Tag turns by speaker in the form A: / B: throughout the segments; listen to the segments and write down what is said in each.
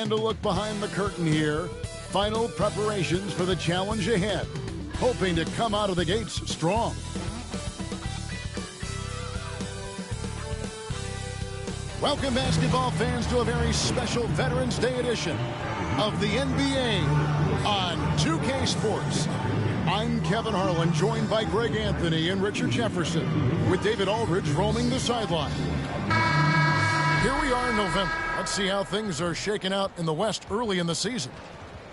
A: And a look behind the curtain here. Final preparations for the challenge ahead. Hoping to come out of the gates strong. Welcome, basketball fans, to a very special Veterans Day edition of the NBA on 2K Sports. I'm Kevin Harlan, joined by Greg Anthony and Richard Jefferson, with David Aldridge roaming the sideline. Here we are in November. Let's see how things are shaking out in the West early in the season.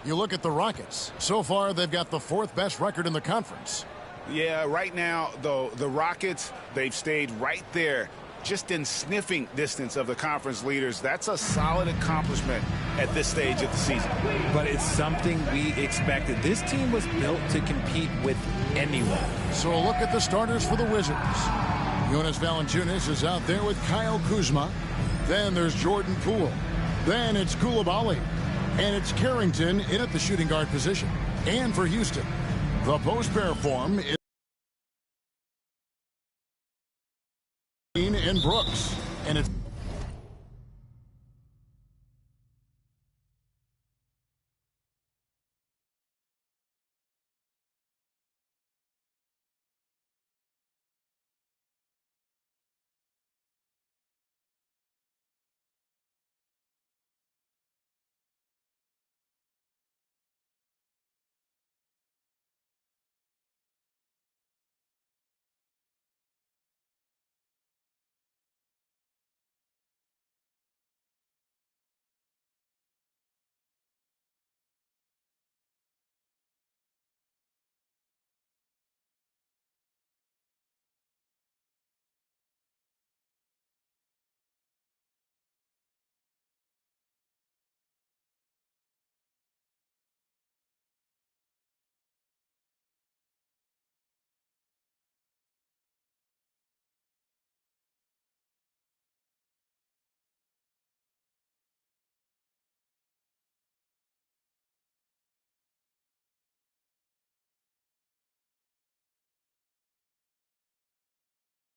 A: You look at the Rockets. So far, they've got the 4th best record in the conference.
B: Yeah, right now, though, the Rockets, they've stayed right there, just in sniffing distance of the conference leaders. That's a solid accomplishment at this stage of the season.
C: But it's something we expected. This team was built to compete with anyone.
A: So a look at the starters for the Wizards. Jonas Valanciunas is out there with Kyle Kuzma. Then there's Jordan Poole. Then it's Coulibaly. And it's Carrington in at the shooting guard position. And for Houston, the post pair form is and Brooks. And it's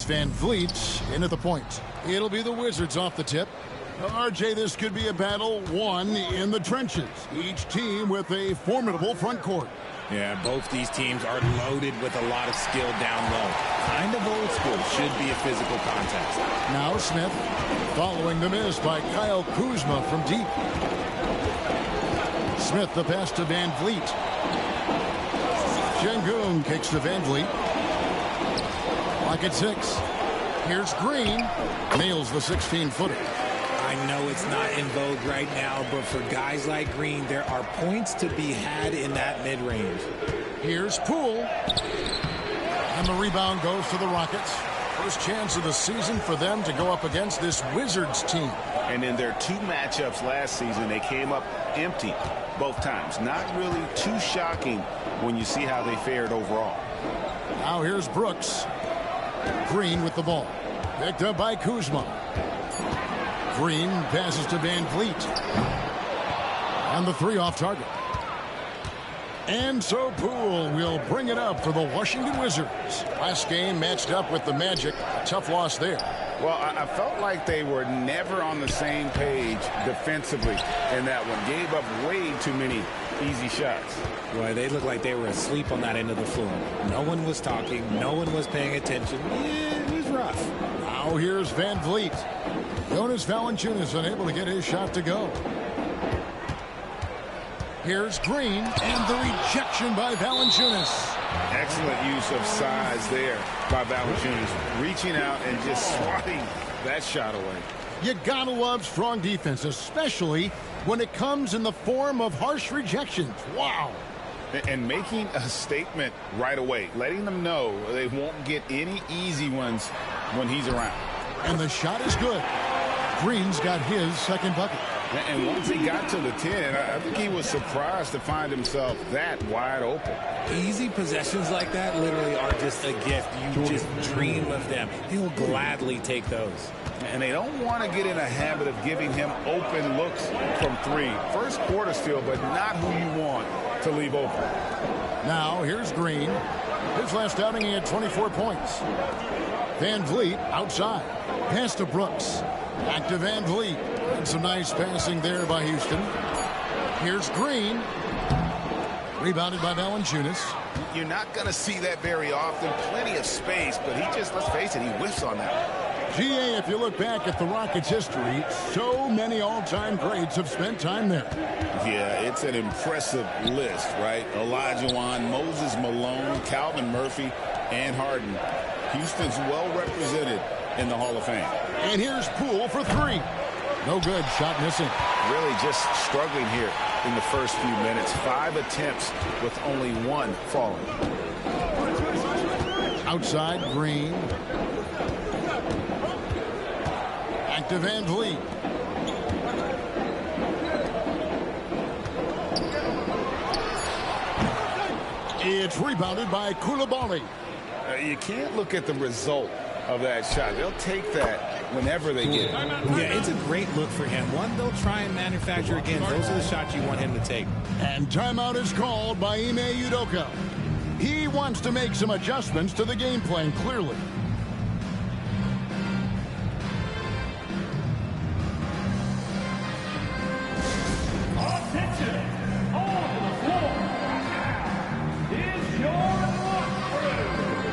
A: Van Vliet in at the point. It'll be the Wizards off the tip. RJ, this could be a battle won in the trenches. Each team with a formidable front court.
C: Yeah, both these teams are loaded with a lot of skill down low. Kind of old school. Should be a physical contest.
A: Now Smith following the miss by Kyle Kuzma from deep. Smith the pass to Van Vliet. Şengün kicks to Van Vliet. Lock at 6. Here's Green. Nails the 16-footer.
C: I know it's not in vogue right now, but for guys like Green, there are points to be had in that mid-range.
A: Here's Poole. And the rebound goes to the Rockets. First chance of the season for them to go up against this Wizards team.
B: And in their 2 matchups last season, they came up empty both times. Not really too shocking when you see how they fared overall.
A: Now here's Brooks. Green with the ball. Picked up by Kuzma. Green passes to Van Vliet. And the 3 off target. And so Poole will bring it up for the Washington Wizards. Last game matched up with the Magic. A tough loss there.
B: Well, I felt like they were never on the same page defensively in that one. Gave up way too many easy shots.
C: Boy, they looked like they were asleep on that end of the floor. No one was talking. No one was paying attention. Yeah, it was rough.
A: Now here's Van Vliet. Jonas Valanciunas unable to get his shot to go. Here's Green, and the rejection by Valanciunas.
B: Excellent use of size there by Valanciunas. Reaching out and just swatting that shot away.
A: You gotta love strong defense, especially when it comes in the form of harsh rejections. Wow.
B: And making a statement right away, letting them know they won't get any easy ones when he's around.
A: And the shot is good. Green's got his second bucket.
B: And once he got to the 10, I think he was surprised to find himself that wide open.
C: Easy possessions like that literally are just a gift. You just dream of them. He'll gladly take those.
B: And they don't want to get in a habit of giving him open looks from 3. First quarter still, but not who you want to leave open.
A: Now here's Green. His last outing, he had 24 points. Van Vliet outside. Pass to Brooks. Back to Van Vliet. And some nice passing there by Houston. Here's Green. Rebounded by Valanciunas.
B: You're not going to see that very often. Plenty of space, but he just, let's face it, he whiffs on that.
A: GA, if you look back at the Rockets' history, so many all-time greats have spent time there.
B: Yeah, it's an impressive list, right? Olajuwon, Moses Malone, Calvin Murphy, and Harden. Houston's well represented in the Hall of Fame.
A: And here's Poole for three. No good. Shot missing.
B: Really just struggling here in the first few minutes. 5 attempts with only 1 falling.
A: Outside, Green. Back to Van Vliet. It's rebounded by Coulibaly.
B: You can't look at the result of that shot. They'll take that whenever they get it.
C: Yeah, it's a great look for him. One they'll try and manufacture again. Those are the shots you want him to take.
A: And timeout is called by Ime Udoka. He wants to make some adjustments to the game plan, clearly.
D: Attention! On the floor right now is your lunch crew.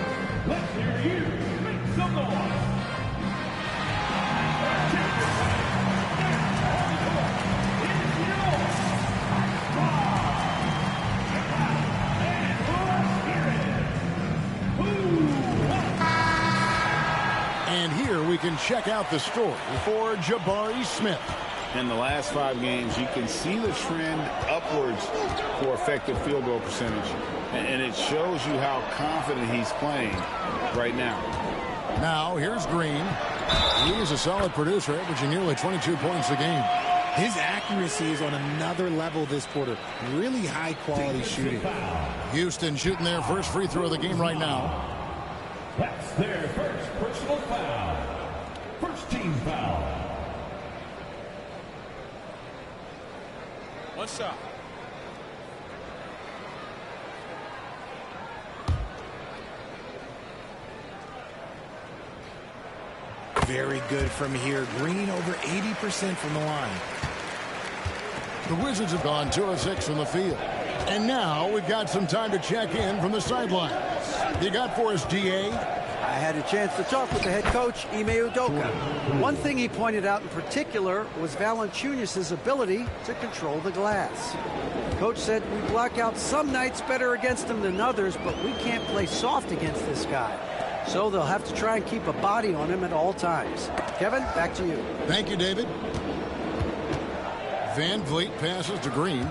D: Let's hear you make some noise.
A: And here we can check out the story for Jabari Smith.
B: In the last 5 games, you can see the trend upwards for effective field goal percentage. And it shows you how confident he's playing right now.
A: Now, here's Green. He's a solid producer, averaging nearly 22 points a game.
C: His accuracy is on another level this quarter. Really high-quality shooting.
A: Houston shooting their first free throw of the game right now.
D: That's their first personal foul. First team foul.
B: What's up?
C: Very good from here. Green over 80% from the line.
A: The Wizards have gone 2 of 6 from the field. And now we've got some time to check in from the sidelines. You got for us, DA?
E: I had a chance to talk with the head coach, Ime Udoka. One thing he pointed out in particular was Valanciunas' ability to control the glass. Coach said we block out some nights better against him than others, but we can't play soft against this guy. So they'll have to try and keep a body on him at all times. Kevin, back to you.
A: Thank you, David. Van Vliet passes to Green.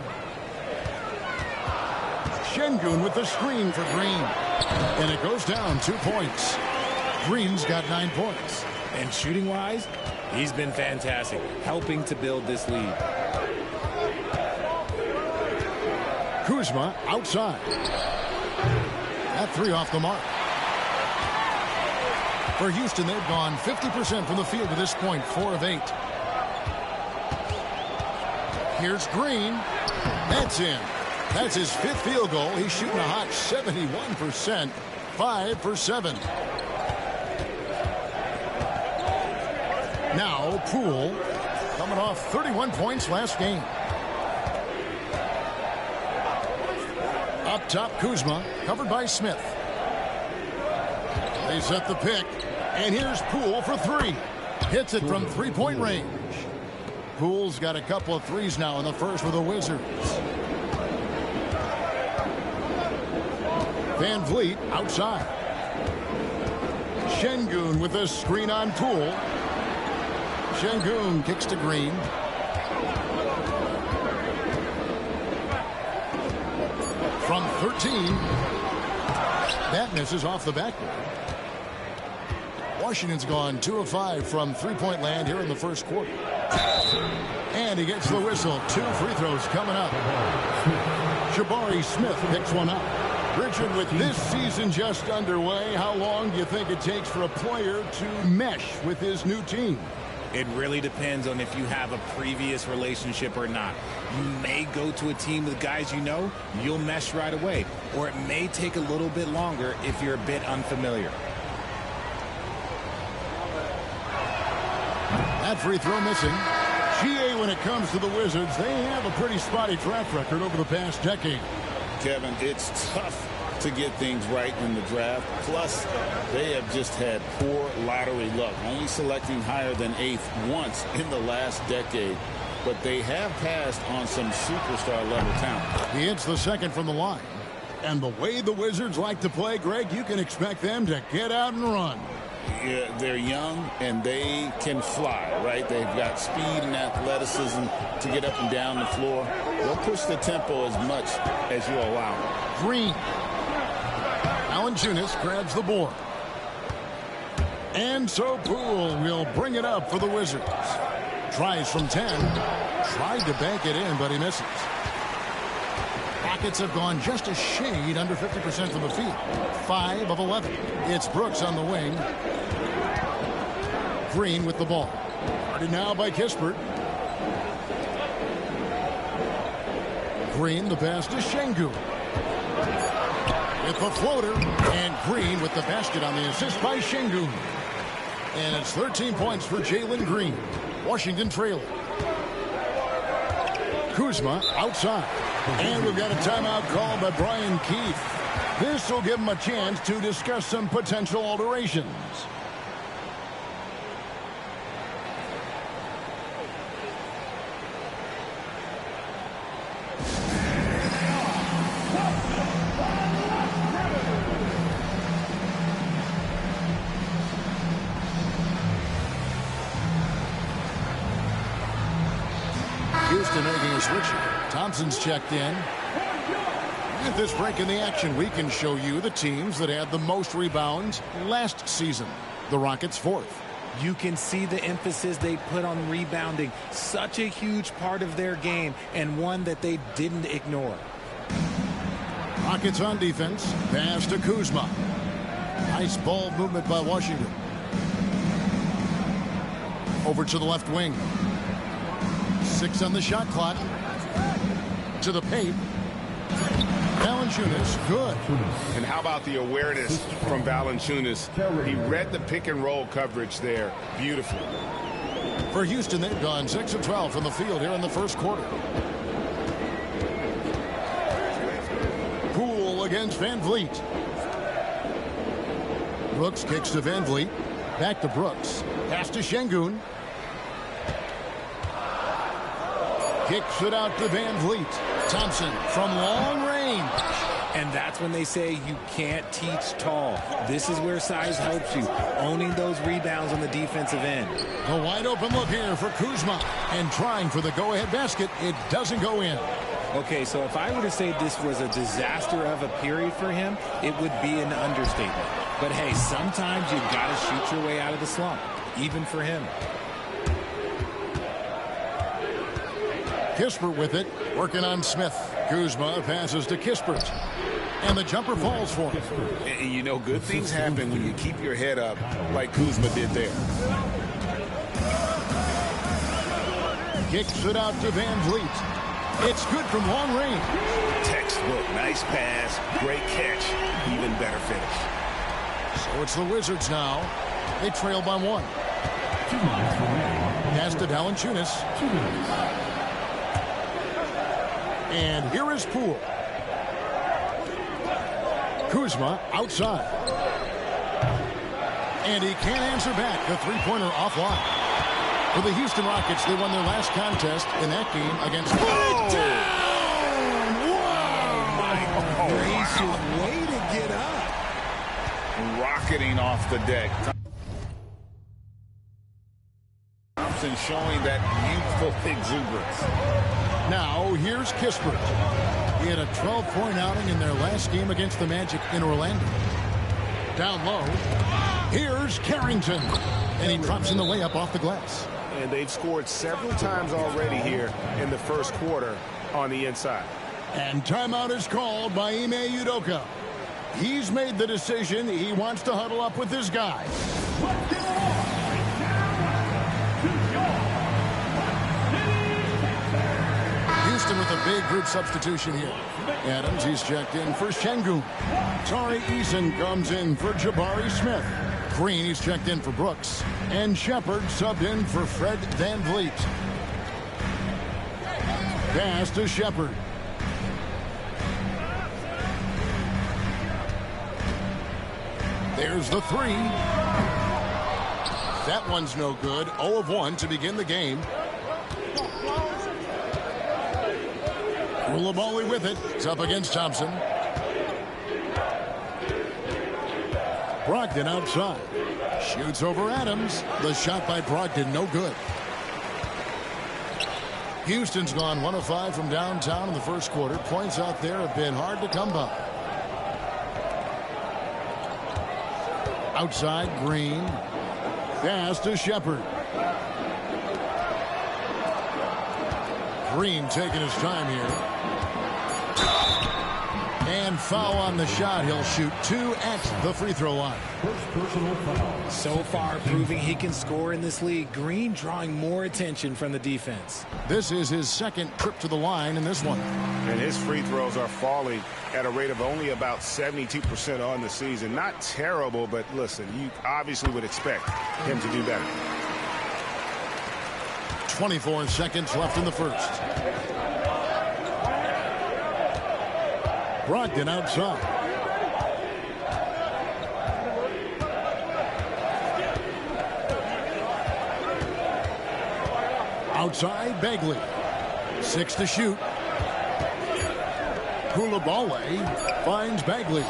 A: Şengün with the screen for Green. And it goes down 2 points. Green's got 9 points.
C: And shooting-wise, he's been fantastic, helping to build this lead.
A: Kuzma outside. That 3 off the mark. For Houston, they've gone 50% from the field to this point, 4 of 8. Here's Green. That's in. That's his 5th field goal. He's shooting a hot 71%, 5 for 7. Now Poole coming off 31 points last game. Up top, Kuzma, covered by Smith. They set the pick, and here's Poole for 3. Hits it from 3-point range. Poole's got a couple of threes now in the first for the Wizards. Van Vliet outside. Şengün with a screen on Poole. Şengün kicks to Green. From 13. That misses off the backboard. Washington's gone 2 of 5 from 3-point land here in the first quarter. And he gets the whistle. 2 free throws coming up. Jabari Smith picks one up. Richard, with this season just underway, how long do you think it takes for a player to mesh with his new team?
C: It really depends on if you have a previous relationship or not. You may go to a team with guys you know, you'll mesh right away. Or it may take a little bit longer if you're a bit unfamiliar.
A: That free throw missing. GA, when it comes to the Wizards, they have a pretty spotty track record over the past decade.
B: Kevin, it's tough to get things right in the draft. Plus, they have just had poor lottery luck, only selecting higher than 8th once in the last decade. But they have passed on some superstar-level talent.
A: He hits the second from the line. And the way the Wizards like to play, Greg, you can expect them to get out and run.
B: Yeah, they're young and they can fly, right? They've got speed and athleticism to get up and down the floor. They'll push the tempo as much as you allow them.
A: Green. Valanciunas grabs the board. And so Poole will bring it up for the Wizards. Tries from 10. Tried to bank it in, but he misses. Rockets have gone just a shade under 50% from the field. 5 of 11. It's Brooks on the wing. Green with the ball. Guarded now by Kispert. Green, the pass to Şengün. With the floater. And Green with the basket on the assist by Şengün. And it's 13 points for Jalen Green. Washington trailing. Kuzma outside. And we've got a timeout called by Brian Keefe. This will give him a chance to discuss some potential alterations. Houston making a switch. Thompson's checked in. At this break in the action, we can show you the teams that had the most rebounds last season. The Rockets 4th.
C: You can see the emphasis they put on rebounding. Such a huge part of their game, and one that they didn't ignore.
A: Rockets on defense. Pass to Kuzma. Nice ball movement by Washington. Over to the left wing. 6 on the shot clock. To the paint. Valanciunas, good.
B: And how about the awareness from Valanciunas? He read the pick and roll coverage there beautifully.
A: For Houston, they've gone 6 of 12 from the field here in the first quarter. Poole against Van Vliet. Brooks kicks to Van Vliet. Back to Brooks. Pass to Şengün. Kicks it out to Van Vliet. Thompson from long range.
C: And that's when they say you can't teach tall. This is where size helps you. Owning those rebounds on the defensive end.
A: A wide open look here for Kuzma. And trying for the go-ahead basket. It doesn't go in.
C: Okay, so if I were to say this was a disaster of a period for him, it would be an understatement. But hey, sometimes you've got to shoot your way out of the slump, even for him.
A: Kispert with it, working on Smith. Kuzma passes to Kispert. And the jumper falls for him.
B: And you know, good things happen when you keep your head up like Kuzma did there.
A: Kicks it out to Van Vliet. It's good from long range.
B: Textbook, nice pass, great catch, even better finish.
A: So it's the Wizards now. They trail by 1. Pass to Valanciunas. And here is Poole. Kuzma outside. And he can't answer back. The three-pointer offline. For the Houston Rockets, they won their last contest in that game against...
C: Gracious way to get up.
B: Rocketing off the deck. Thompson showing that youthful exuberance.
A: Now, here's Kispert. He had a 12-point outing in their last game against the Magic in Orlando. Down low, here's Carrington. And he drops in the layup off the glass.
B: And they've scored several times already here in the first quarter on the inside.
A: And timeout is called by Ime Udoka. He's made the decision. He wants to huddle up with his guys. Houston with a big group substitution here. Adams, he's checked in for Şengün. Tari Eason comes in for Jabari Smith. Green, he's checked in for Brooks. And Shepard subbed in for Fred Van Vliet. Pass to Shepard. There's the three. That one's no good. 0 of 1 to begin the game. Koulibaly with it. It's up against Thompson. Brogdon outside. Shoots over Adams. The shot by Brogdon, no good. Houston's gone 1 of 5 from downtown in the first quarter. Points out there have been hard to come by. Outside, Green. Pass to Shepard. Green taking his time here. And foul on the shot. He'll shoot 2 at the free throw line.
D: First personal foul.
C: So far proving he can score in this league. Green drawing more attention from the defense.
A: This is his second trip to the line in this one.
F: And his free throws are falling at a rate of only about 72% on the season. Not terrible, but listen, you obviously would expect him to do better.
A: 24 seconds left in the first. Brogdon outside. Outside, Bagley. 6 to shoot. Koulibaly finds Bagley.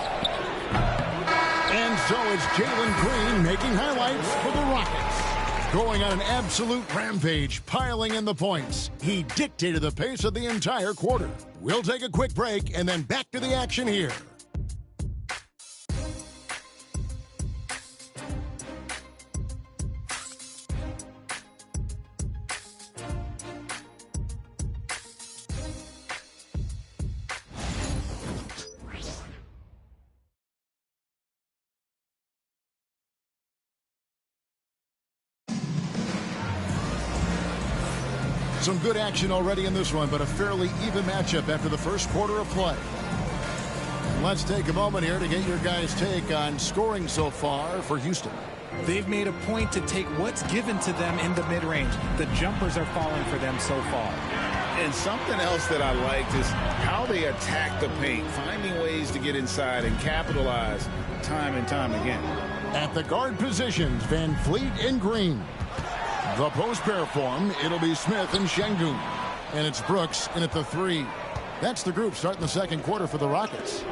A: And so it's Jalen Green making highlights for the Rockets. Going on an absolute rampage, piling in the points. He dictated the pace of the entire quarter. We'll take a quick break and then back to the action here. Some good action already in this one, but a fairly even matchup after the first quarter of play. Let's take a moment here to get your guys' take on scoring so far for Houston.
C: They've made a point to take what's given to them in the mid-range. The jumpers are falling for them so far.
B: And something else that I liked is how they attack the paint, finding ways to get inside and capitalize time and time again.
A: At the guard positions, Van Fleet and Green. The post pair form, it'll be Smith and Şengün. And it's Brooks in at the 3. That's the group starting the second quarter for the Rockets.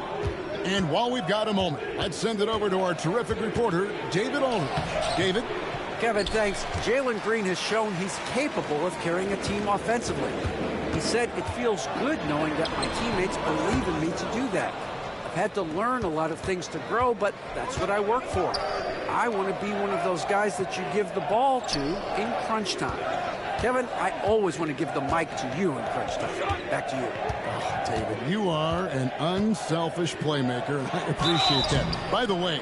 A: And while we've got a moment, let's send it over to our terrific reporter, David Aldridge. David?
E: Kevin, thanks. Jalen Green has shown he's capable of carrying a team offensively. He said, "It feels good knowing that my teammates believe in me to do that. I've had to learn a lot of things to grow, but that's what I work for. I want to be one of those guys that you give the ball to in crunch time." Kevin, I always want to give the mic to you in crunch time. Back to you.
A: Oh, David, you are an unselfish playmaker, and I appreciate that. By the way,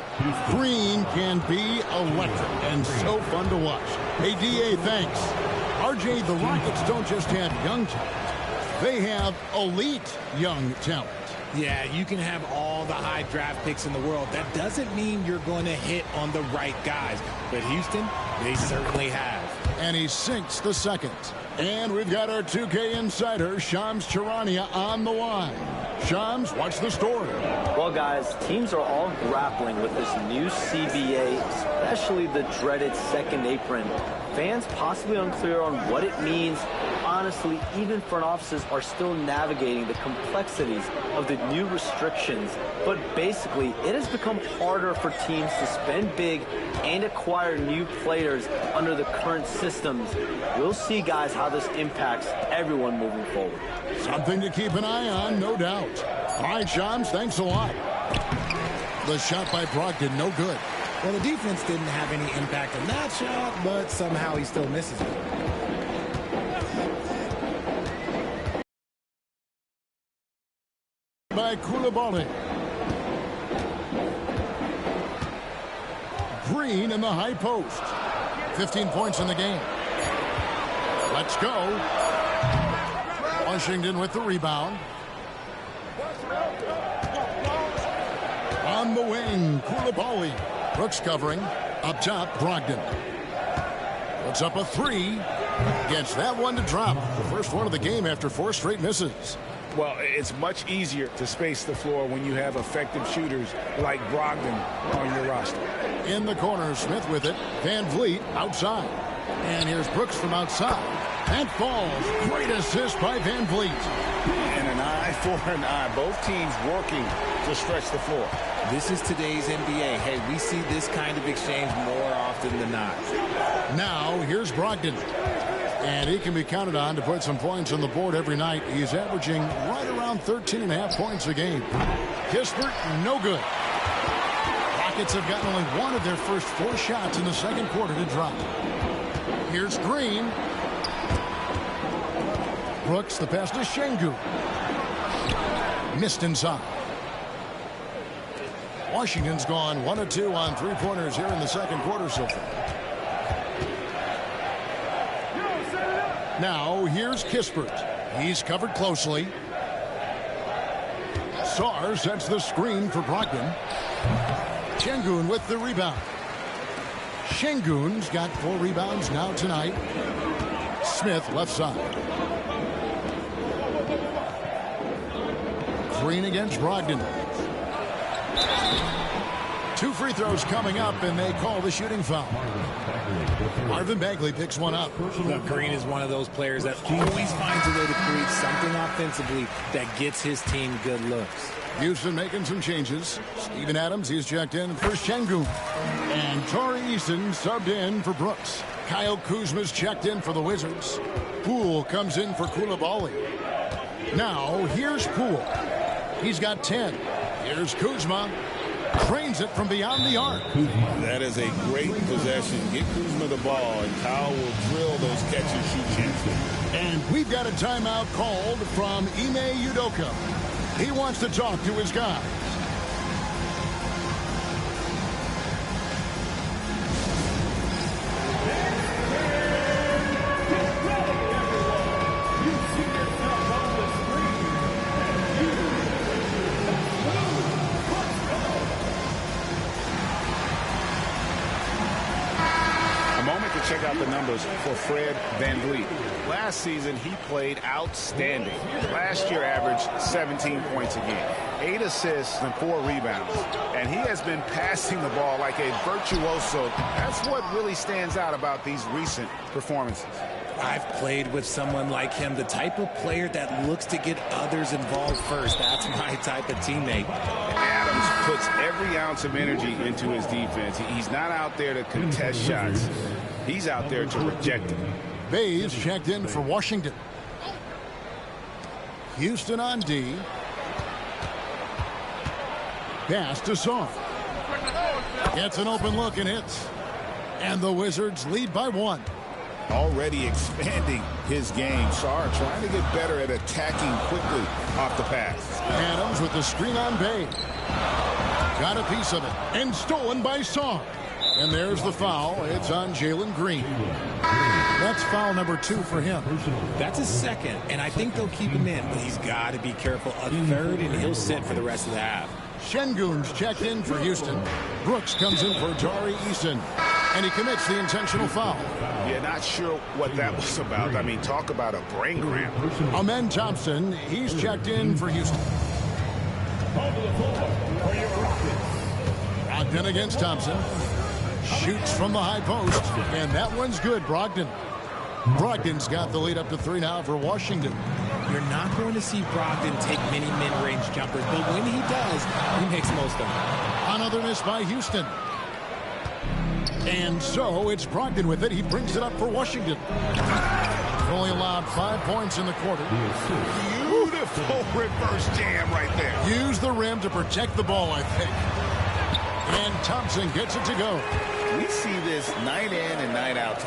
A: Green can be electric and so fun to watch. Hey, DA, thanks. RJ, the Rockets don't just have young talent. They have elite young talent.
C: Yeah, you can have all the high draft picks in the world. That doesn't mean you're going to hit on the right guys. But Houston, they certainly have.
A: And he sinks the second. And we've got our 2K insider, Shams Charania, on the line. Shams, what's the story?
G: Well, guys, teams are all grappling with this new CBA, especially the dreaded second apron. Fans possibly unclear on what it means. Honestly, even front offices are still navigating the complexities of the new restrictions. But basically, it has become harder for teams to spend big and acquire new players under the current systems. We'll see, guys, how this impacts everyone moving forward.
A: Something to keep an eye on, no doubt. All right, Shams, thanks a lot. The shot by Brogdon, no good.
C: Well, the defense didn't have any impact on that shot, but somehow he still misses it.
A: By Koulibaly. Green in the high post. 15 points in the game. Let's go. Washington with the rebound. On the wing, Koulibaly. Brooks covering. Up top, Brogdon. Puts up a 3. Gets that one to drop. The first one of the game after 4 straight misses.
F: Well, it's much easier to space the floor when you have effective shooters like Brogdon on your roster.
A: In the corner, Smith with it. Van Vliet outside. And here's Brooks from outside. That falls. Great assist by Van Vliet.
B: And an eye for an eye. Both teams working to stretch the floor.
C: This is today's NBA. Hey, we see this kind of exchange more often than not.
A: Now, here's Brogdon. And he can be counted on to put some points on the board every night. He's averaging right around 13.5 points a game. Kispert, no good. Rockets have gotten only one of their first 4 shots in the second quarter to drop. Here's Green. Brooks, the pass to Şengün. Missed inside. Washington's gone 1 of 2 on 3-pointers here in the second quarter so far. Now, here's Kispert. He's covered closely. Sarr sets the screen for Brogdon. Şengün with the rebound. Şengün's got 4 rebounds now tonight. Smith left side. Green against Brogdon. 2 free throws coming up, and they call the shooting foul. Marvin Bagley picks one up.
C: Look, Green is one of those players that always finds a way to create something offensively that gets his team good looks.
A: Houston making some changes. Steven Adams, he's checked in for Şengün. And Tari Eason subbed in for Brooks. Kyle Kuzma's checked in for the Wizards. Poole comes in for Coulibaly. Now, here's Poole. He's got 10. Here's Kuzma. Trains it from beyond the arc.
B: That is a great possession. Get Kuzma the ball, and Kyle will drill those catch-and-shoot chances.
A: And we've got a timeout called from Ime Udoka. He wants to talk to his guys.
F: Check out the numbers for Fred VanVleet. Last season, he played outstanding. Last year, averaged 17 points a game, 8 assists and 4 rebounds. And he has been passing the ball like a virtuoso. That's what really stands out about these recent performances.
C: I've played with someone like him, the type of player that looks to get others involved first. That's my type of teammate.
F: Adams puts every ounce of energy into his defense. He's not out there to contest shots. He's out there to reject them.
A: Bays checked in for Washington. Houston on D. Pass to Sarr. Gets an open look and hits. And the Wizards lead by 1.
B: Already expanding his game. Sarr trying to get better at attacking quickly off the pass.
A: Adams with the screen on Bay. Got a piece of it. And stolen by Sarr. And there's the foul. It's on Jalen Green. That's foul number 2 for him.
C: That's his second, and I think they'll keep him in, but he's got to be careful. A third, and he'll sit for the rest of the half.
A: Şengün's checked in for Houston. Brooks comes in for Tari Eason. And he commits the intentional foul.
F: Yeah, not sure what that was about. I mean, talk about a brain cramp.
A: Amen Thompson, he's checked in for Houston. Brogdon against Thompson. Shoots from the high post, and that one's good. Brogdon's got the lead up to 3 now for Washington.
C: You're not going to see Brogdon take many mid-range jumpers, but when he does, he makes most of them.
A: Another miss by Houston. And so it's Brogdon with it. He brings it up for Washington. Only allowed 5 points in the quarter.
F: Beautiful reverse jam right there.
A: Use the rim to protect the ball, I think. And Thompson gets it to go.
B: We see this night in and night out.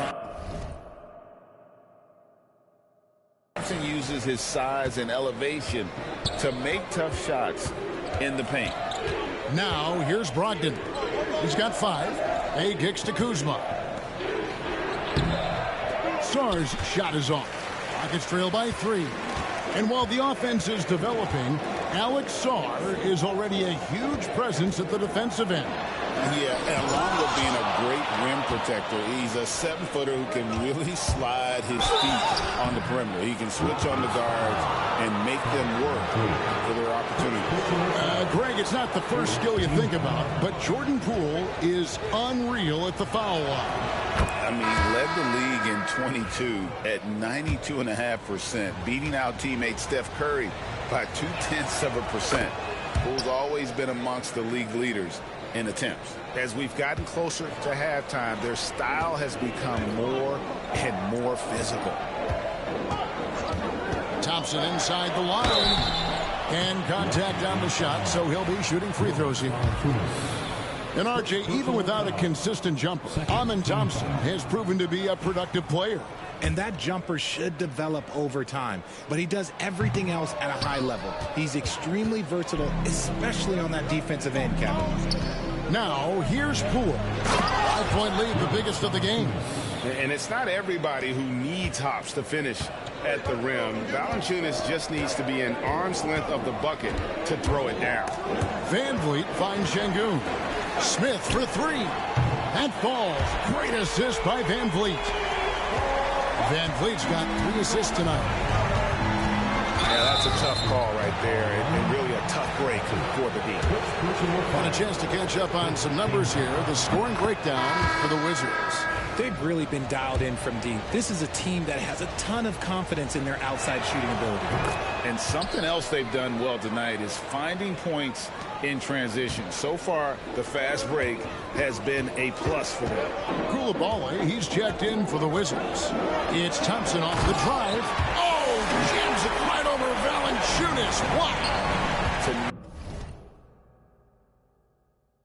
B: Thompson uses his size and elevation to make tough shots in the paint.
A: Now here's Brogdon. He's got 5. A kicks to Kuzma. Sarr's shot is off. Rockets trail by 3. And while the offense is developing, Alex Sarr is already a huge presence at the defensive end.
B: Yeah, and along with being a great rim protector, he's a 7-footer who can really slide his feet on the perimeter. He can switch on the guards and make them work for their opportunity.
A: Greg, it's not the first skill you think about, but Jordan Poole is unreal at the foul line.
B: I mean, led the league in 22 at 92.5%, beating out teammate Steph Curry by 0.2%. Poole's always been amongst the league leaders in attempts.
F: As we've gotten closer to halftime, their style has become more and more physical.
A: Thompson inside the line. And contact on the shot, so he'll be shooting free throws here. And RJ, even without a consistent jumper, Amen Thompson has proven to be a productive player.
C: And that jumper should develop over time. But he does everything else at a high level. He's extremely versatile, especially on that defensive end, Kevin.
A: Now, here's Poole. 5-point lead, the biggest of the game.
F: And it's not everybody who needs hops to finish at the rim. Valanciunas just needs to be an arm's length of the bucket to throw it down.
A: Van Vliet finds Şengün. Smith for three. That falls. Great assist by Van Vliet. Van Vliet's got 3 assists tonight.
F: Yeah, that's a tough call right there, and really a tough break for the D.
A: Want a chance to catch up on some numbers here. The scoring breakdown for the Wizards.
C: They've really been dialed in from deep. This is a team that has a ton of confidence in their outside shooting ability.
B: And something else they've done well tonight is finding points in transition. So far, the fast break has been a plus for them.
A: Koulibaly, he's checked in for the Wizards. It's Thompson off the drive. Oh, jams it right over Valanciunas. Wow.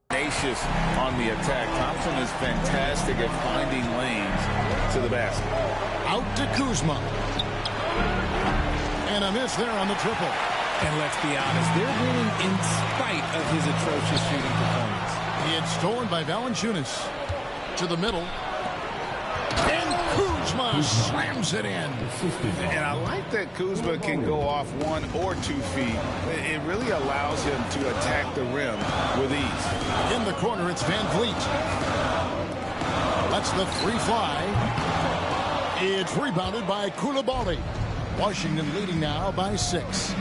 B: Tenacious on the attack. Thompson is fantastic at finding lanes to the basket.
A: Out to Kuzma. And a miss there on the triple.
C: And let's be honest, they're winning in spite of his atrocious shooting performance.
A: It's stolen by Valanciunas. To the middle. And Kuzma slams it in.
F: And I like that Kuzma can go off 1 or 2 feet. It really allows him to attack the rim with ease.
A: In the corner, it's Van Vliet. That's the free fly. It's rebounded by Koulibaly. Washington leading now by 6.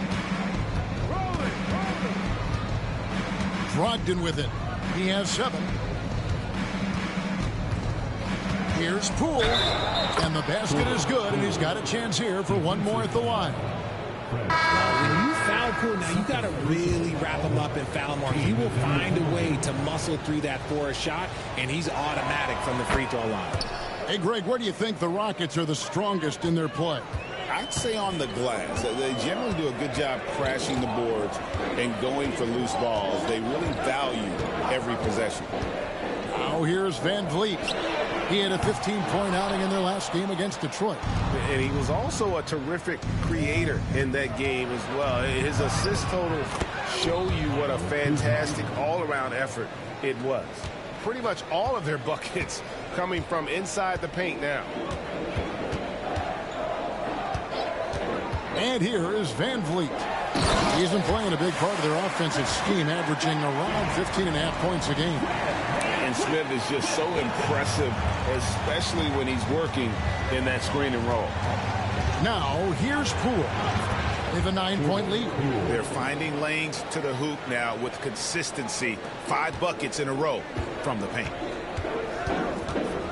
A: Brogdon with it. He has 7. Here's Poole. And the basket is good, and he's got a chance here for one more at the line.
C: When you foul Poole, now you got to really wrap him up and foul him, or he will find a way to muscle through that for a shot, and he's automatic from the free throw line.
A: Hey, Greg, where do you think the Rockets are the strongest in their play?
B: I'd say on the glass. They generally do a good job crashing the boards and going for loose balls. They really value every possession.
A: Now here's Van Vliet. He had a 15-point outing in their last game against Detroit.
F: And he was also a terrific creator in that game as well. His assist total show you what a fantastic all-around effort it was. Pretty much all of their buckets coming from inside the paint now.
A: And here is Van Vliet. He's been playing a big part of their offensive scheme, averaging around 15.5 points a game.
B: And Smith is just so impressive, especially when he's working in that screen and roll.
A: Now, here's Poole. They have a 9-point lead.
F: They're finding lanes to the hoop now with consistency. 5 buckets in a row from the paint.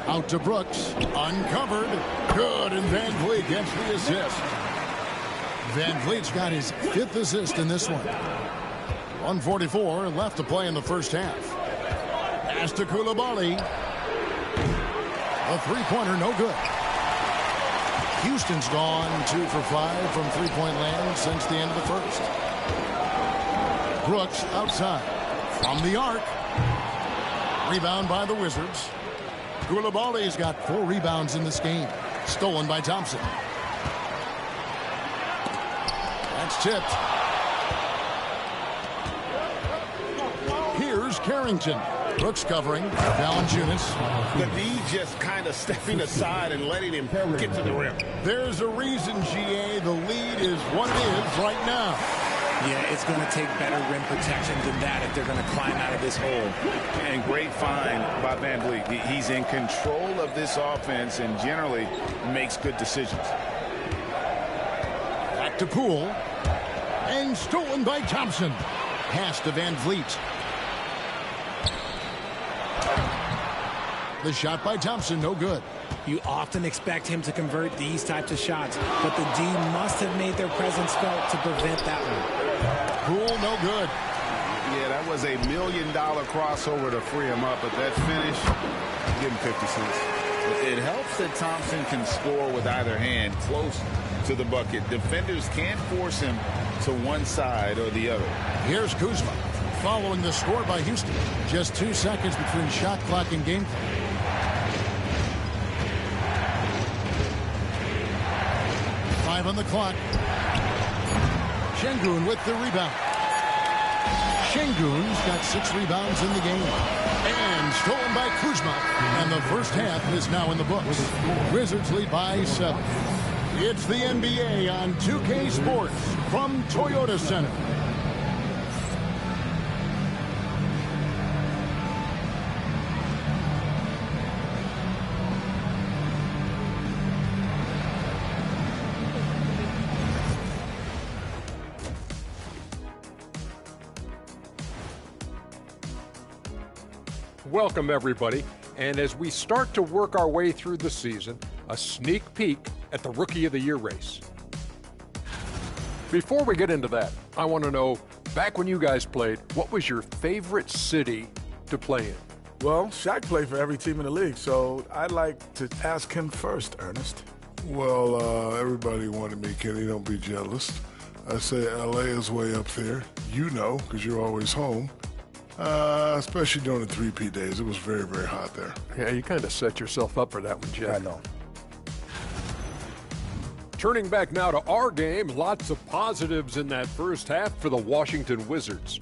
A: Out to Brooks. Uncovered. Good, and Van Vliet gets the assist. Van Vliet's got his 5th assist in this one. 1:44 left to play in the first half. Pass to Koulibaly. A three-pointer, no good. Houston's gone 2 for 5 from three-point land since the end of the first. Brooks outside. From the arc. Rebound by the Wizards. Koulibaly's got 4 rebounds in this game. Stolen by Thompson. That's tipped. Here's Carrington. Brooks covering. Valanciunas.
F: The D just kind of stepping aside and letting him get to the rim.
A: There's a reason, GA. The lead is what it is right now.
C: Yeah, it's going to take better rim protection than that if they're going to climb out of this hole.
F: And great find by Van Vliet. He's in control of this offense and generally makes good decisions.
A: Back to Poole. And stolen by Thompson. Pass to Van Vliet. The shot by Thompson, no good.
C: You often expect him to convert these types of shots, but the D must have made their presence felt to prevent that one.
A: Poole, no good.
F: Yeah, that was $1 million crossover to free him up, but that finish, give him 50 cents.
B: It helps that Thompson can score with either hand close to the bucket. Defenders can't force him to one side or the other.
A: Here's Kuzma following the score by Houston. Just 2 seconds between shot clock and game clock. On the clock. Şengün with the rebound. Şengün's got 6 rebounds in the game. And stolen by Kuzma. And the first half is now in the books. Wizards lead by 7. It's the NBA on 2K Sports from Toyota Center.
H: Welcome, everybody. And as we start to work our way through the season, a sneak peek at the Rookie of the Year race. Before we get into that, I want to know, back when you guys played, what was your favorite city to play in?
I: Well, Shaq played for every team in the league, so I'd like to ask him first, Ernest.
J: Well, everybody wanted me, Kenny. Don't be jealous. I say L.A. is way up there. You know, because you're always home. Especially during the 3P days. It was very, very hot there.
H: Yeah, you kind of set yourself up for that one, Jeff.
I: I know.
H: Turning back now to our game, lots of positives in that first half for the Washington Wizards.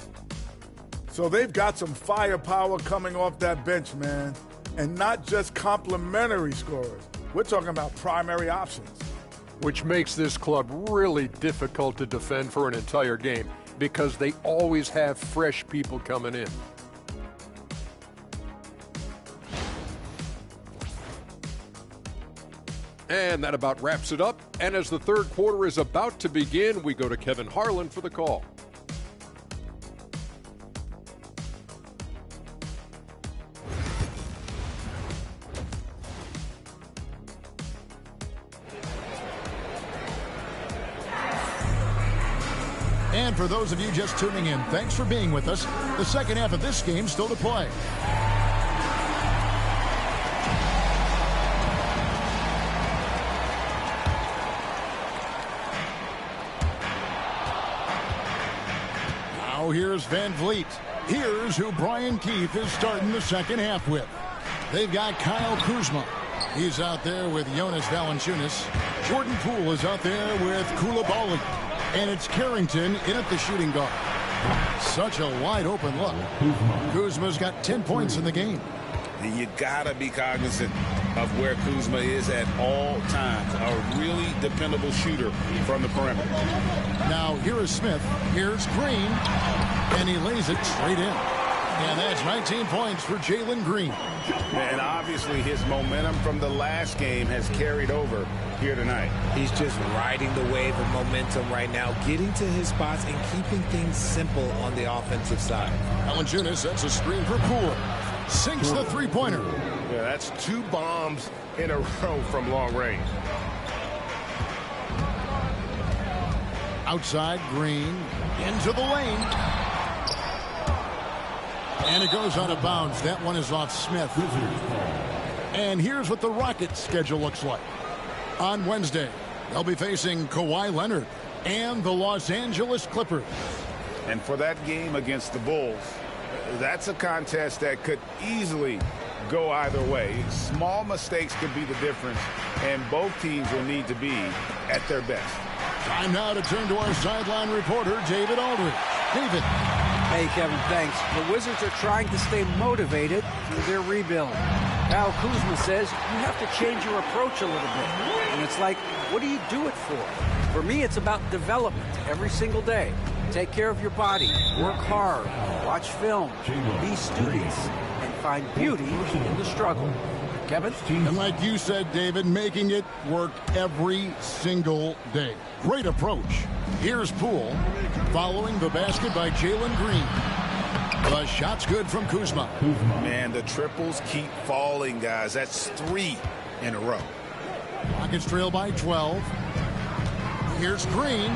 I: So they've got some firepower coming off that bench, man. And not just complimentary scorers. We're talking about primary options.
H: Which makes this club really difficult to defend for an entire game, because they always have fresh people coming in. And that about wraps it up. And as the third quarter is about to begin, we go to Kevin Harlan for the call.
A: And for those of you just tuning in, thanks for being with us. The second half of this game still to play. Now here's Van Vliet. Here's who Brian Keefe is starting the second half with. They've got Kyle Kuzma. He's out there with Jonas Valanciunas. Jordan Poole is out there with Coulibaly. And it's Carrington in at the shooting guard. Such a wide open look. Kuzma's got 10 points in the game.
B: You gotta be cognizant of where Kuzma is at all times. A really dependable shooter from the perimeter.
A: Now here is Smith. Here's Green. And he lays it straight in. And that's 19 points for Jalen Green.
F: And obviously his momentum from the last game has carried over here tonight.
C: He's just riding the wave of momentum right now, getting to his spots and keeping things simple on the offensive side.
A: Valanciunas sets a screen for Poole. Sinks the three-pointer.
F: Yeah, that's 2 bombs in a row from long range.
A: Outside, Green. Into the lane. And it goes out of bounds. That one is off Smith. And here's what the Rockets' schedule looks like. On Wednesday, they'll be facing Kawhi Leonard and the Los Angeles Clippers.
F: And for that game against the Bulls, that's a contest that could easily go either way. Small mistakes could be the difference, and both teams will need to be at their best.
A: Time now to turn to our sideline reporter, David Aldridge. David.
E: Hey, Kevin, thanks. The Wizards are trying to stay motivated through their rebuild. Kyle Kuzma says you have to change your approach a little bit. And it's like, what do you do it for? For me, it's about development every single day. Take care of your body, work hard, watch film, be studious, and find beauty in the struggle. Kevin?
A: And like you said, David, making it work every single day. Great approach. Here's Poole, following the basket by Jalen Green. The shot's good from Kuzma.
F: Man, the triples keep falling, guys. That's 3 in a row.
A: Rockets trail by 12. Here's Green.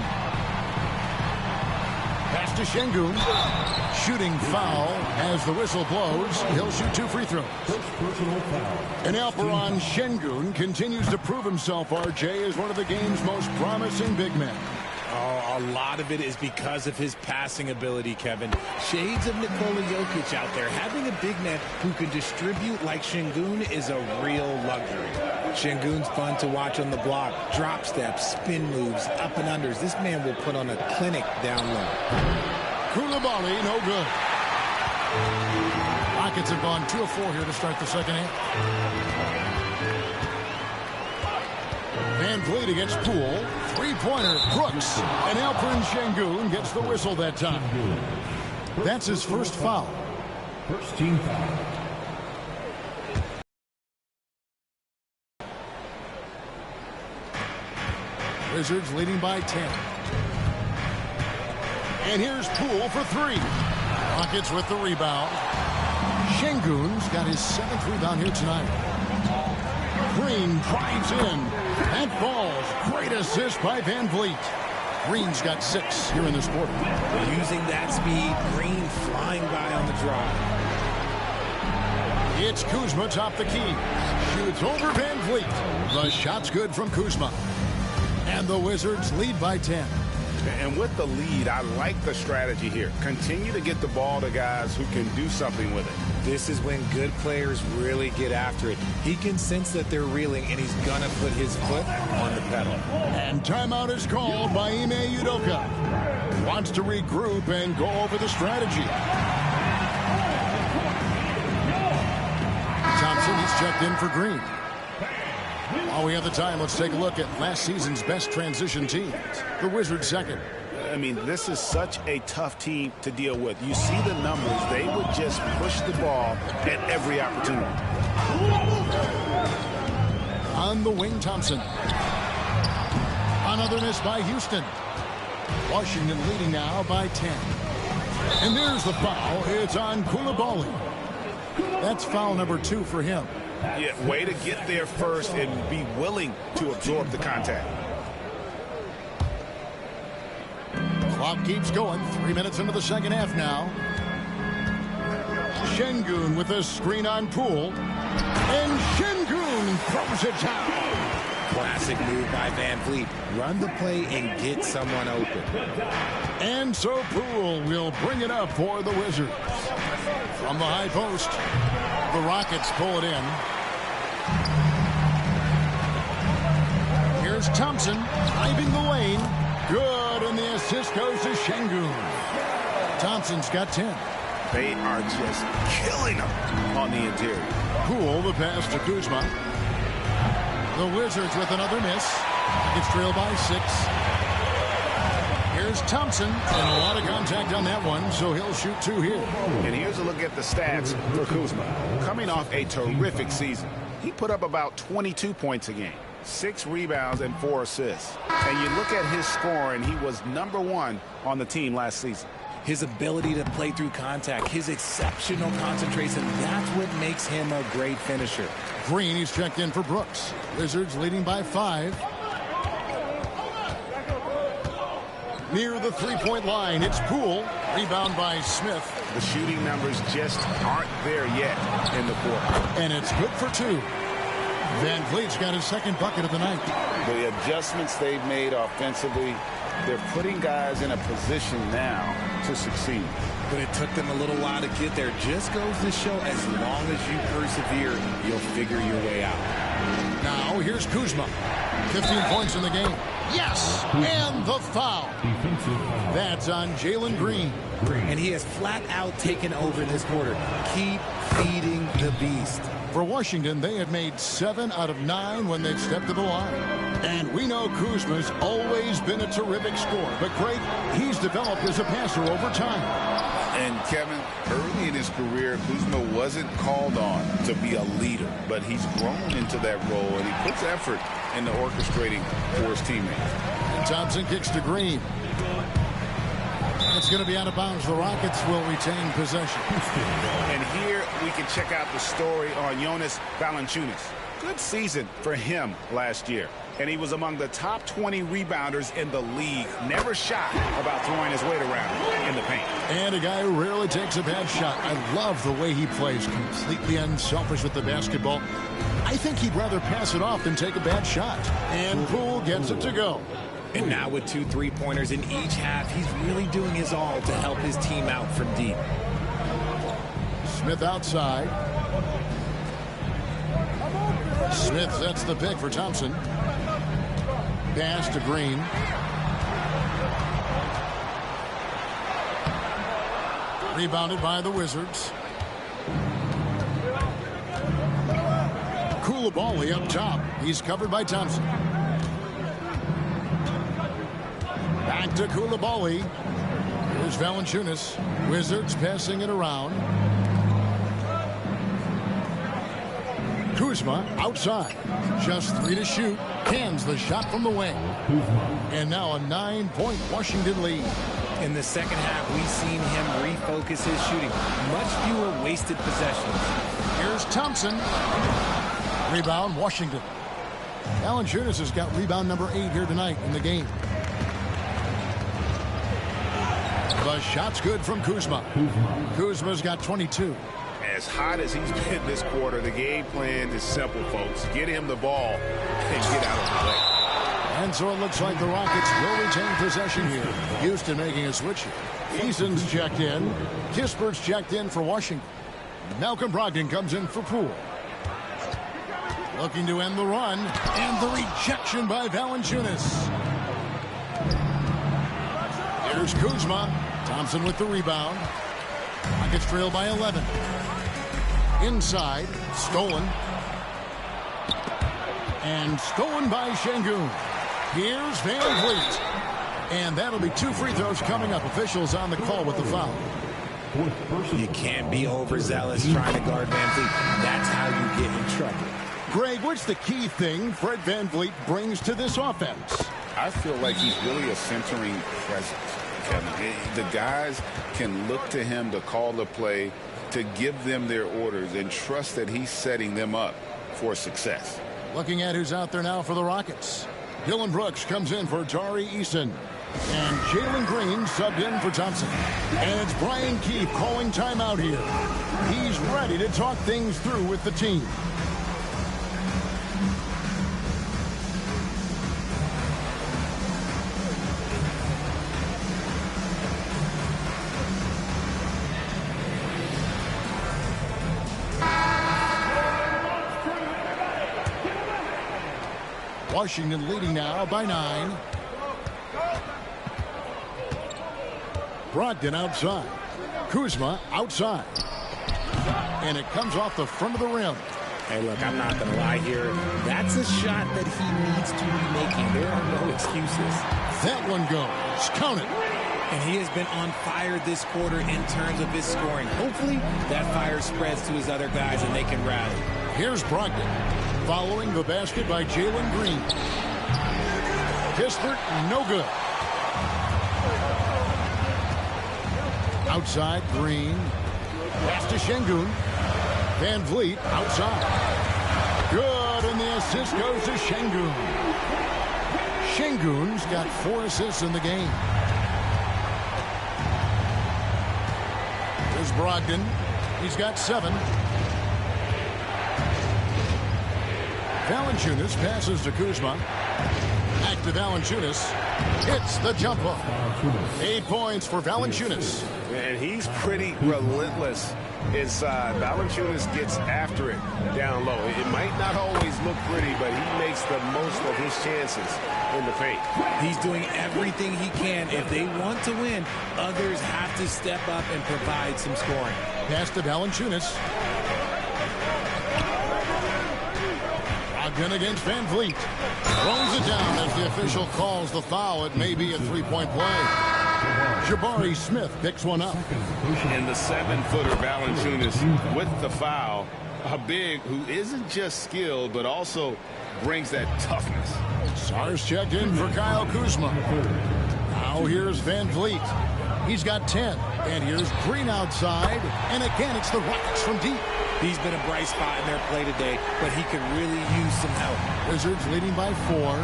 A: Pass to Şengün. Shooting foul as the whistle blows. He'll shoot 2 free throws. And Alperen Şengün continues to prove himself, RJ, as one of the game's most promising big men.
C: Oh, a lot of it is because of his passing ability, Kevin. Shades of Nikola Jokic out there. Having a big man who can distribute like Şengün is a real luxury. Şengün's fun to watch on the block. Drop steps, spin moves, up and unders. This man will put on a clinic down low.
A: Koulibaly, no good. Rockets have gone 2 of 4 here to start the second half. Van Vliet against Poole. Three-pointer, Brooks. And Alperen Şengün gets the whistle that time. That's his first foul.
D: First team foul.
A: Wizards leading by 10. And here's Poole for 3. Rockets with the rebound. Şengün's got his 7th rebound here tonight. Green drives in. That falls. Great assist by Van Vliet. Green's got 6 here in this quarter.
C: Using that speed, Green flying by on the drive.
A: It's Kuzma top the key. Shoots over Van Vliet. The shot's good from Kuzma. And the Wizards lead by 10.
F: And with the lead, I like the strategy here. Continue to get the ball to guys who can do something with it.
C: This is when good players really get after it. He can sense that they're reeling, and he's going to put his foot on the pedal.
A: And timeout is called by Ime Udoka. Wants to regroup and go over the strategy. Thompson, he's checked in for Green. While we have the time, let's take a look at last season's best transition teams. The Wizards second.
F: I mean, this is such a tough team to deal with. You see the numbers. They would just push the ball at every opportunity.
A: On the wing, Thompson. Another miss by Houston. Washington leading now by 10. And there's the foul. It's on Koulibaly. That's foul number 2 for him.
F: Yeah, way to get there first and be willing to absorb the contact.
A: Clock keeps going. 3 minutes into the second half now. Şengün with a screen on Poole. And Şengün throws it down.
C: Classic move by Van Vliet. Run the play and get someone open.
A: And so Poole will bring it up for the Wizards. From the high post, the Rockets pull it in. Here's Thompson driving the lane. Good, and the assist goes to Şengün. Thompson's got 10.
F: They are just killing them on the interior.
A: Poole, the pass to Kuzma. The Wizards with another miss. It's trailed by 6. Here's Thompson, and a lot of contact on that one, so he'll shoot 2 here.
F: And here's a look at the stats for Kuzma. Coming off a terrific season, he put up about 22 points a game, 6 rebounds, and 4 assists. And you look at his scoring, he was #1 on the team last season.
C: His ability to play through contact, his exceptional concentration, that's what makes him a great finisher.
A: Green, he's checked in for Brooks. Wizards leading by 5. Near the three-point line, it's Poole. Rebound by Smith.
F: The shooting numbers just aren't there yet in the quarter.
A: And it's good for 2. Van Vliet's got his second bucket of the night.
B: The adjustments they've made offensively, they're putting guys in a position now to succeed.
C: But it took them a little while to get there. Just goes to show as long as you persevere, you'll figure your way out.
A: Now here's Kuzma. 15 points in the game. Yes, and the foul. That's on Jalen Green.
C: And he has flat out taken over this quarter. Keep feeding the beast.
A: For Washington, they have made 7 out of 9 when they've stepped to the line. And we know Kuzma's always been a terrific scorer. But, Greg, he's developed as a passer over time.
B: And, Kevin, early in his career, Kuzma wasn't called on to be a leader. But he's grown into that role, and he puts effort into orchestrating for his teammates.
A: And Thompson kicks to Green. It's going to be out of bounds. The Rockets will retain possession.
F: And here we can check out the story on Jonas Valanciunas. Good season for him last year. And he was among the top 20 rebounders in the league. Never shy about throwing his weight around in the paint.
A: And a guy who rarely takes a bad shot. I love the way he plays. Completely unselfish with the basketball. I think he'd rather pass it off than take a bad shot. And Poole gets it to go.
C: And now with 2 3-pointers in each half, he's really doing his all to help his team out from deep.
A: Smith outside. Smith sets the pick for Thompson. Pass to Green. Rebounded by the Wizards. Coulibaly up top. He's covered by Thompson. Back to Coulibaly. Here's Valanciunas. Wizards passing it around. Kuzma outside. Just 3 to shoot. Cans the shot from the wing. And now a 9-point Washington lead.
C: In the second half, we've seen him refocus his shooting. Much fewer wasted possessions.
A: Here's Thompson. Rebound, Washington. Valanciunas has got rebound number 8 here tonight in the game. The shot's good from Kuzma. Kuzma's got 22.
F: As hot as he's been this quarter, the game plan is simple, folks. Get him the ball and get out of the way.
A: And so it looks like the Rockets will retain possession here. Houston making a switch here. Eason's checked in. Kispert's checked in for Washington. Malcolm Brogdon comes in for Poole. Looking to end the run. And the rejection by Valanciunas. Here's Kuzma. Thompson with the rebound. Rockets trail by 11. Inside. Stolen. And stolen by Şengün. Here's Van Vliet. And that'll be 2 free throws coming up. Officials on the call with the foul.
C: You can't be overzealous trying to guard Van Vliet. That's how you get in trouble.
A: Greg, what's the key thing Fred Van Vliet brings to this offense?
B: I feel like he's really a centering presence, Kevin. The guys can look to him to call the play, to give them their orders, and trust that he's setting them up for success.
A: Looking at who's out there now for the Rockets. Dylan Brooks comes in for Tari Eason. And Jalen Green subbed in for Thompson. And it's Brian Keefe calling timeout here. He's ready to talk things through with the team. Washington leading now by 9. Brogdon outside. Kuzma outside. And it comes off the front of the rim.
C: Hey, look, I'm not going to lie here. That's a shot that he needs to be making. There are no excuses.
A: That one goes. Count it.
C: And he has been on fire this quarter in terms of his scoring. Hopefully, that fire spreads to his other guys and they can rally.
A: Here's Brogdon. Following the basket by Jalen Green. Kispert, no good. Outside, Green. Pass to Şengün. Van Vliet outside. Good, and the assist goes to Şengün. Şengün's got 4 assists in the game. There's Brogdon. He's got 7. Valanciunas passes to Kuzma. Back to Valanciunas. Hits the jumper. 8 points for Valanciunas.
F: And he's pretty relentless inside. Valanciunas gets after it down low. It might not always look pretty, but he makes the most of his chances in the paint.
C: He's doing everything he can. If they want to win, others have to step up and provide some scoring.
A: Pass to Valanciunas. Brogdon against Van Vliet. Throws it down as the official calls the foul. It may be a three-point play. Jabari Smith picks one up.
F: And the 7-footer Valanciunas with the foul. A big who isn't just skilled, but also brings that toughness.
A: Sar's checked in for Kyle Kuzma. Now here's Van Vliet. He's got 10. And here's Green outside. And again, it's the Rockets from deep.
C: He's been a bright spot in their play today, but he could really use some help.
A: Wizards leading by 4.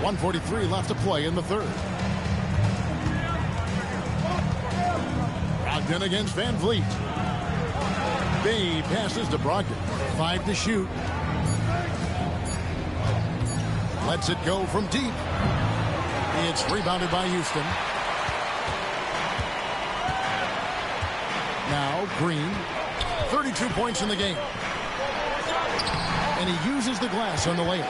A: .143 left to play in the third. Brogdon against Van Vliet. Bay passes to Brogdon. 5 to shoot. Lets it go from deep. It's rebounded by Houston. Now Green. 32 points in the game. And he uses the glass on the layup.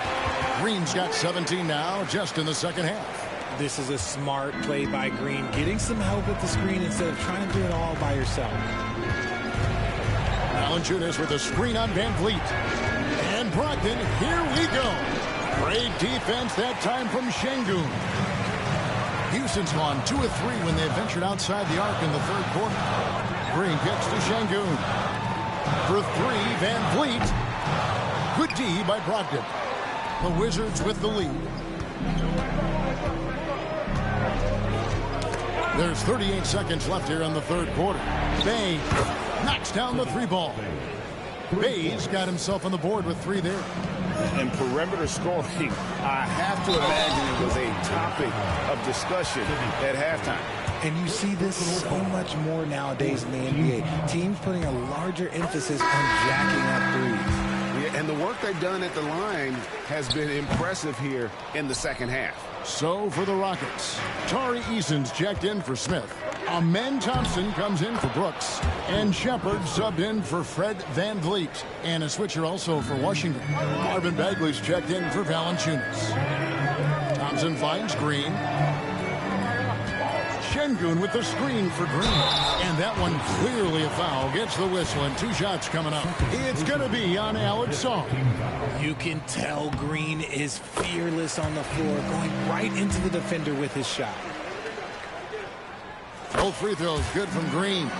A: Green's got 17 now, just in the second half.
C: This is a smart play by Green, getting some help with the screen instead of trying to do it all by yourself.
A: Valanciunas with a screen on Van Vliet. And Brogdon, here we go. Great defense that time from Şengün. Houston's gone 2 of 3 when they ventured outside the arc in the third quarter. Green kicks to Şengün. For 3, Van Vliet. Good D by Brogdon. The Wizards with the lead. There's 38 seconds left here in the third quarter. Bay knocks down the 3 ball. Bay's got himself on the board with 3 there.
F: And perimeter scoring, I have to imagine it was a topic of discussion at halftime.
C: And you see this so much more nowadays in the NBA. Teams putting a larger emphasis on jacking up threes.
F: Yeah, and the work they've done at the line has been impressive here in the second half.
A: So for the Rockets, Tari Eason's checked in for Smith. Amen Thompson comes in for Brooks. And Shepard subbed in for Fred Van Vliet. And a switcher also for Washington. Marvin Bagley's checked in for Valanciunas. Thompson finds Green. Şengün with the screen for Green. And that one clearly a foul. Gets the whistle and 2 shots coming up. It's going to be on Alex Song.
C: You can tell Green is fearless on the floor, going right into the defender with his shot.
A: Both free throws good from Green.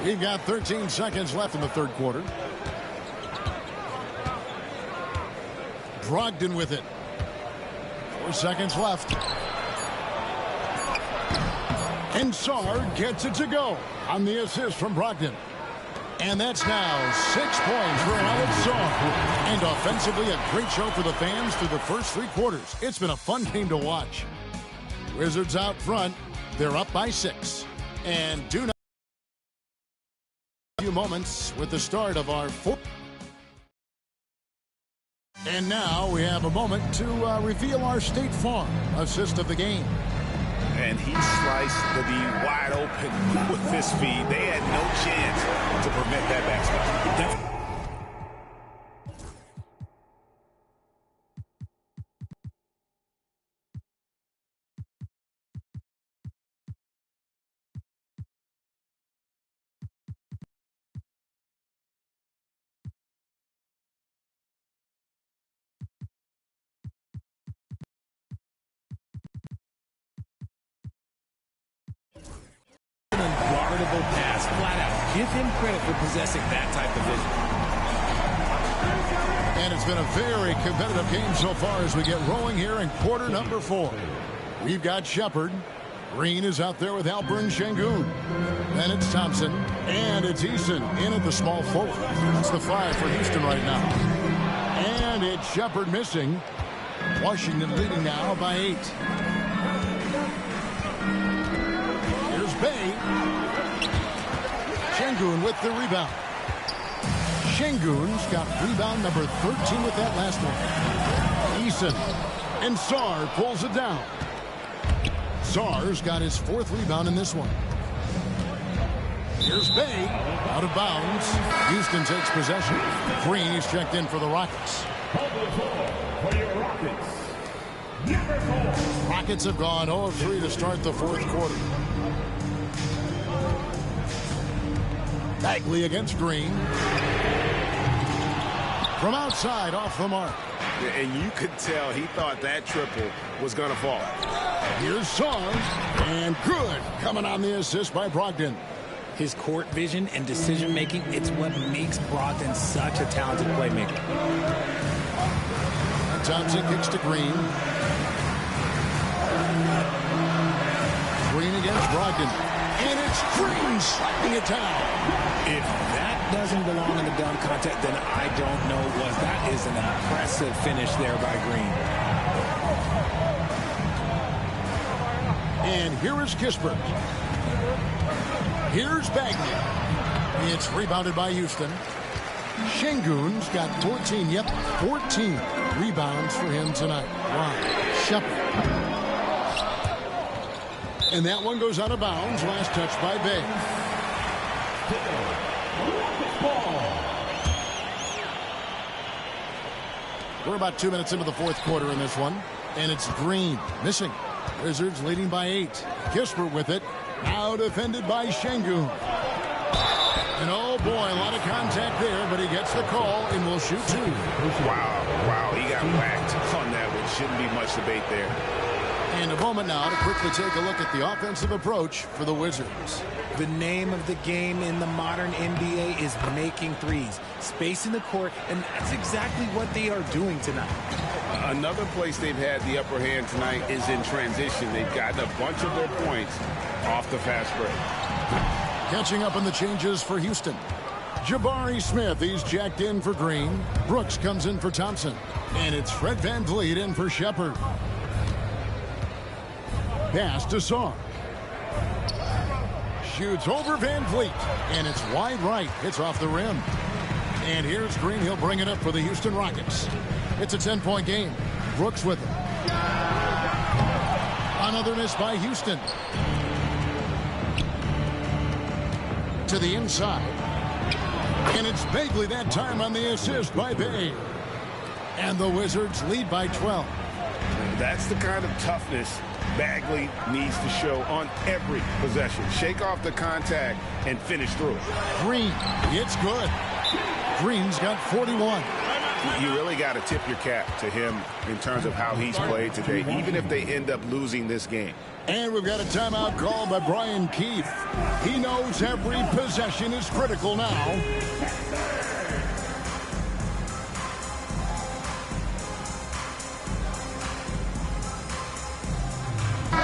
A: We've got 13 seconds left in the third quarter. Brogdon with it. 4 seconds left. And Sar gets it to go on the assist from Brogdon. And that's now 6 points for Alex Sar. And offensively, a great show for the fans through the first 3 quarters. It's been a fun game to watch. Wizards out front. They're up by 6. And do not a few moments with the start of our 4th. And now we have a moment to reveal our State Farm assist of the game.
F: And he sliced the D wide open with his feet. They had no chance to prevent that backstop.
C: Unguardable pass, flat out. Give him credit for possessing that type of vision.
A: And it's been a very competitive game so far as we get rolling here in quarter number 4. We've got Shepard. Green is out there with Alperen Şengün. Then it's Thompson. And it's Eason in at the small forward. That's the 5 for Houston right now. And it's Shepard missing. Washington leading now by 8. Here's Bay. Şengün with the rebound. Şengün's got rebound number 13 with that last one. Eason. And Sar pulls it down. Sar's got his 4th rebound in this one. Here's Bay. Out of bounds. Houston takes possession. Green is checked in for the Rockets. Rockets have gone 0 of 3 to start the 4th quarter. Bagley against Green. From outside, off the mark.
F: And you could tell he thought that triple was going to fall.
A: Here's Song, and good. Coming on the assist by Brogdon.
C: His court vision and decision-making, it's what makes Brogdon such a talented playmaker.
A: And Thompson kicks to Green. Green against Brogdon. And it's Green slapping it down.
C: If that doesn't belong in the dunk contest, then I don't know what. That is an impressive finish there by Green.
A: And here is Kispert. Here's Bagley. It's rebounded by Houston. Şengün's got 14 rebounds for him tonight. Wow. Shepard. And that one goes out of bounds. Last touch by Bay. We're about 2 minutes into the fourth quarter in this one. And it's Green missing. Wizards leading by 8. Kispert with it. Now defended by Şengün. And oh boy, a lot of contact there, but he gets the call and will shoot 2.
F: Wow, he got whacked on that one. Shouldn't be much debate there.
A: And a moment now to quickly take a look at the offensive approach for the Wizards.
C: The name of the game in the modern NBA is making threes, spacing the court, and that's exactly what they are doing tonight.
F: Another place they've had the upper hand tonight is in transition. They've gotten a bunch of their points off the fast break.
A: Catching up on the changes for Houston. Jabari Smith, he's jacked in for Green. Brooks comes in for Thompson. And it's Fred VanVleet in for Shepard. Pass to Song. Shoots over VanVleet. And it's wide right. It's off the rim. And here's Green. He'll bring it up for the Houston Rockets. It's a 10-point game. Brooks with it. Another miss by Houston. To the inside. And it's Bagley that time on the assist by Bay. And the Wizards lead by 12.
F: That's the kind of toughness Bagley needs to show on every possession. Shake off the contact and finish through it.
A: Green, it's good. Green's got 41.
F: You really got to tip your cap to him in terms of how he's played today, even if they end up losing this game.
A: And we've got a timeout called by Brian Keith. He knows every possession is critical now.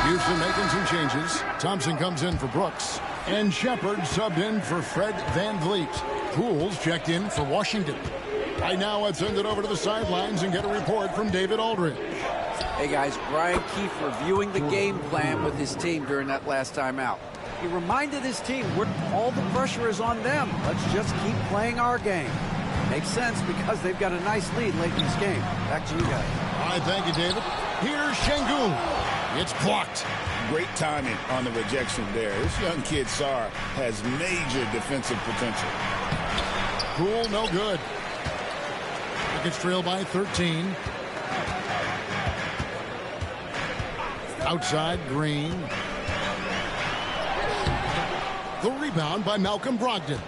A: Houston making some changes. Thompson comes in for Brooks. And Shepard subbed in for Fred VanVleet. Pools checked in for Washington. Right now, let's send it over to the sidelines and get a report from David Aldridge.
E: Hey guys, Brian Keith reviewing the game plan with his team during that last time out. He reminded his team all the pressure is on them. Let's just keep playing our game. Makes sense because they've got a nice lead late in this game. Back to you guys.
A: All right, thank you, David. Here's Şengün. It's blocked.
B: Great timing on the rejection there. This young kid, Sarr, has major defensive potential.
A: Poole, no good. It's trailed by 13. Outside, Green. The rebound by Malcolm Brogdon.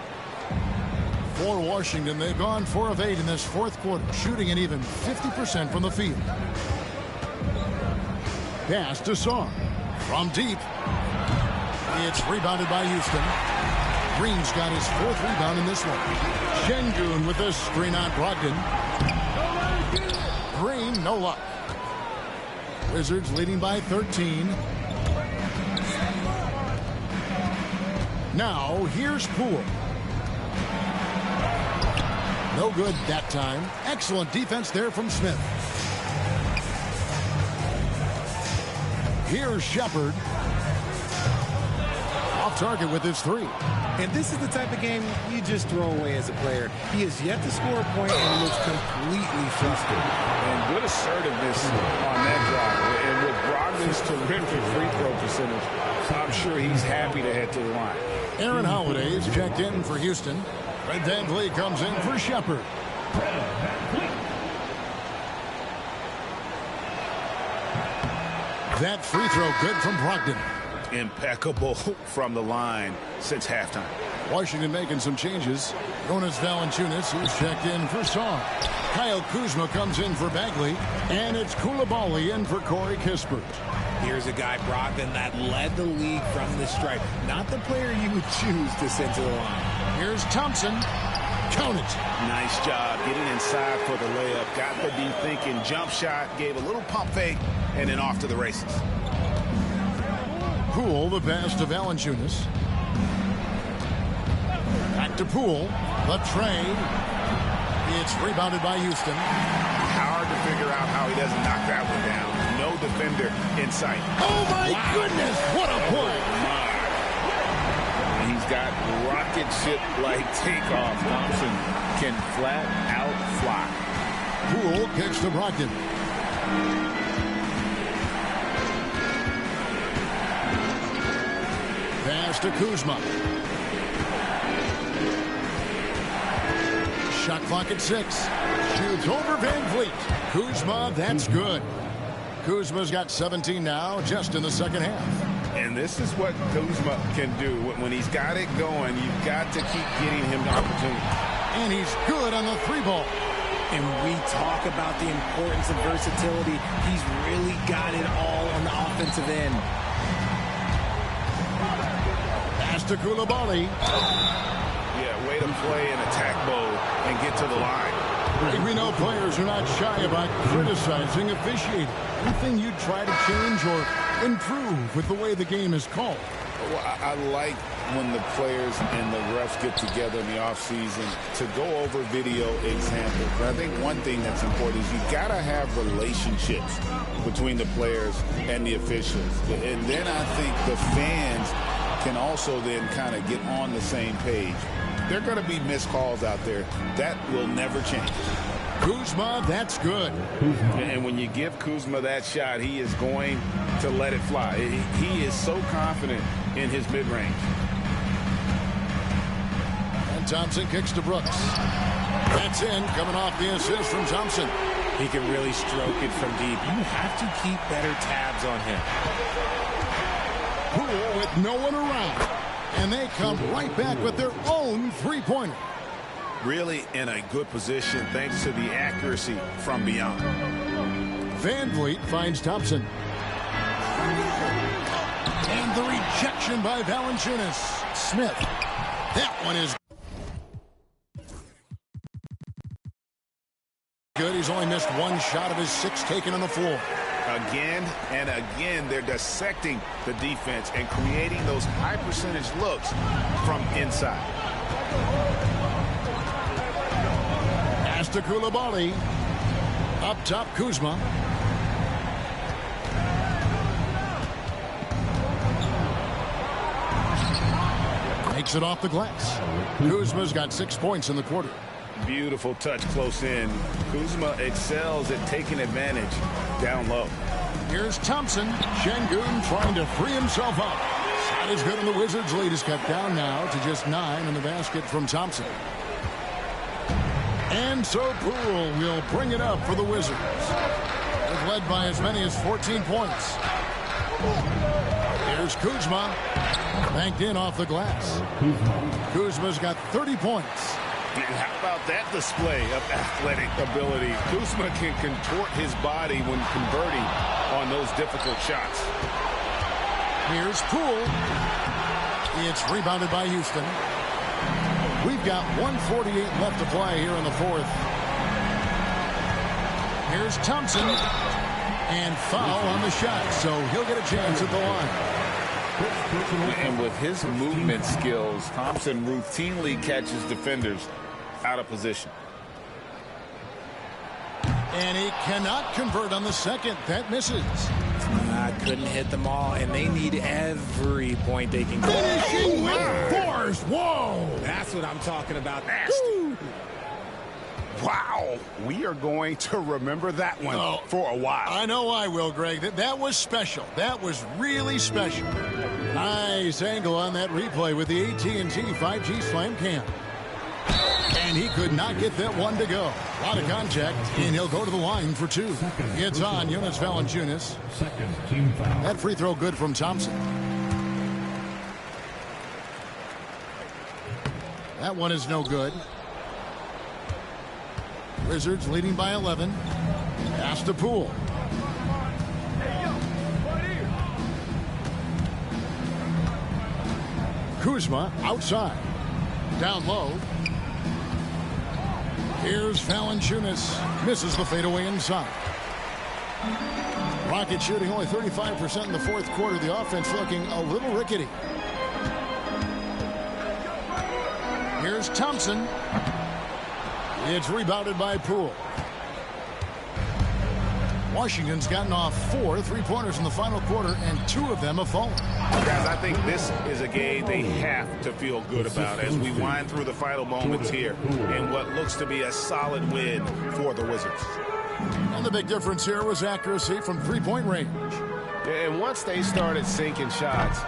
A: For Washington, they've gone 4 of 8 in this fourth quarter, shooting an even 50% from the field. Pass to Song. From deep. It's rebounded by Houston. Green's got his 4th rebound in this one. Şengün with the screen on Brogdon. Green, no luck. Wizards leading by 13. Now, here's Poole. No good that time. Excellent defense there from Smith. Here's Shepard. Off target with his 3.
C: And this is the type of game you just throw away as a player. He has yet to score a point and looks completely flustered.
F: And good assertiveness on that drive. And with Brogdon's terrific free throw percentage, I'm sure he's happy to head to the line.
A: Aaron Holiday is checked in for Houston. Fred VanVleet comes in for Shepard. That free throw good from Brogdon.
F: Impeccable from the line since halftime.
A: Washington making some changes. Jonas Valanciunas, who's checked in for Song. Kyle Kuzma comes in for Bagley. And it's Coulibaly in for Corey Kispert.
C: Here's a guy, Brogdon, that led the league from the stripe. Not the player you would choose to send to the line.
A: Here's Thompson. Count it.
F: Nice job getting inside for the layup. Got the D thinking jump shot, gave a little pump fake, and then off to the races.
A: Poole, the pass to Valanciunas. Back to Poole. The trade. It's rebounded by Houston.
F: Hard to figure out how he doesn't knock that one down. No defender in sight.
A: Oh, my goodness. What a play.
B: He's got rocket ship-like takeoff. Thompson can flat out fly.
A: Poole kicks to Brogdon. Pass to Kuzma. Shot clock at 6. Shoots over Van Vliet. Kuzma, that's good. Kuzma's got 17 now, just in the second half.
F: And this is what Kuzma can do. When he's got it going, you've got to keep getting him the opportunity.
A: And he's good on the 3-ball.
C: And we talk about the importance of versatility. He's really got it all on the offensive end.
A: Pass to Coulibaly.
F: Yeah, way to play in attack mode and get to the line.
A: We know players are not shy about criticizing officiating. Anything you'd try to change or improve with the way the game is called?
B: Well, I like when the players and the refs get together in the offseason to go over video examples. But I think one thing that's important is you got to have relationships between the players and the officials. And then I think the fans can also then kind of get on the same page. There are going to be missed calls out there. That will never change.
A: Kuzma, that's good.
B: And when you give Kuzma that shot, he is going to let it fly. He is so confident in his mid-range.
A: And Thompson kicks to Brooks. That's in, coming off the assist from Thompson.
C: He can really stroke it from deep. You have to keep better tabs on him.
A: Poole with no one around. And they come right back with their own three-pointer.
F: Really in a good position thanks to the accuracy from beyond.
A: Van Vliet finds Thompson. And the rejection by Valanciunas. Smith. That one is good. He's only missed one shot of his 6 taken on the floor.
F: Again and again, they're dissecting the defense and creating those high percentage looks from inside.
A: Pass to Coulibaly. Up top, Kuzma. Makes it off the glass. Kuzma's got 6 points in the quarter.
F: Beautiful touch close in. Kuzma excels at taking advantage down low.
A: Here's Thompson. Şengün trying to free himself up. Shot is good, and the Wizards' lead is cut down now to just 9 in the basket from Thompson. And so Poole will bring it up for the Wizards. They've led by as many as 14 points. Here's Kuzma. Banked in off the glass. Kuzma's got 30 points.
F: And how about that display of athletic ability? Kuzma can contort his body when converting on those difficult shots.
A: Here's Poole. It's rebounded by Houston. We've got 1:48 left to play here in the fourth. Here's Thompson. And foul on the shot, so he'll get a chance at the line.
B: And with his movement skills, Thompson routinely catches defenders out of position.
A: And he cannot convert on the second. That misses.
C: Couldn't hit them all, and they need every point they can get.
A: Finishing with force. Whoa!
C: That's what I'm talking about.
F: Nasty. Wow. We are going to remember that one for a while.
A: I know I will, Greg. That was special. That was really special. Nice angle on that replay with the AT&T 5G Slam Cam. And he could not get that one to go. A lot of contact, and he'll go to the line for 2. It's on Jonas Valanciunas. That free throw good from Thompson. That one is no good. Wizards leading by 11. Pass to Poole. Kuzma outside. Down low. Here's Valanciunas. Misses the fadeaway inside. Rockets shooting only 35% in the fourth quarter. The offense looking a little rickety. Here's Thompson. It's rebounded by Poole. Washington's gotten off 4 3-pointers in the final quarter, and 2 of them have fallen.
F: Guys, I think this is a game they have to feel good about as we wind through the final moments here in what looks to be a solid win for the Wizards.
A: And the big difference here was accuracy from 3-point range.
K: And once they started sinking shots,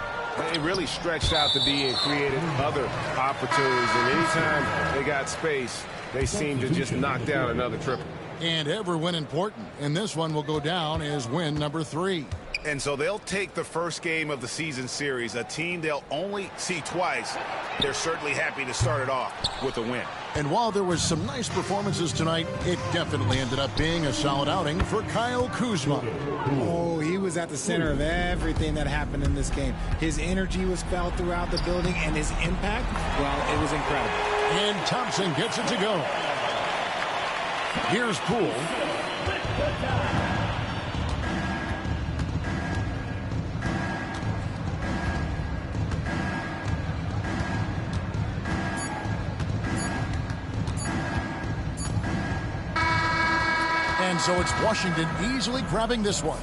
K: they really stretched out the D and created other opportunities. And anytime they got space, they seemed to just knock down another triple.
A: And every win important. And this one will go down as win number 3.
F: And so they'll take the first game of the season series, a team they'll only see twice. They're certainly happy to start it off with a win.
A: And while there was some nice performances tonight, it definitely ended up being a solid outing for Kyle Kuzma.
C: Oh, he was at the center of everything that happened in this game. His energy was felt throughout the building, and his impact, well, it was incredible.
A: And Thompson gets it to go. Here's Poole. And so it's Washington easily grabbing this one.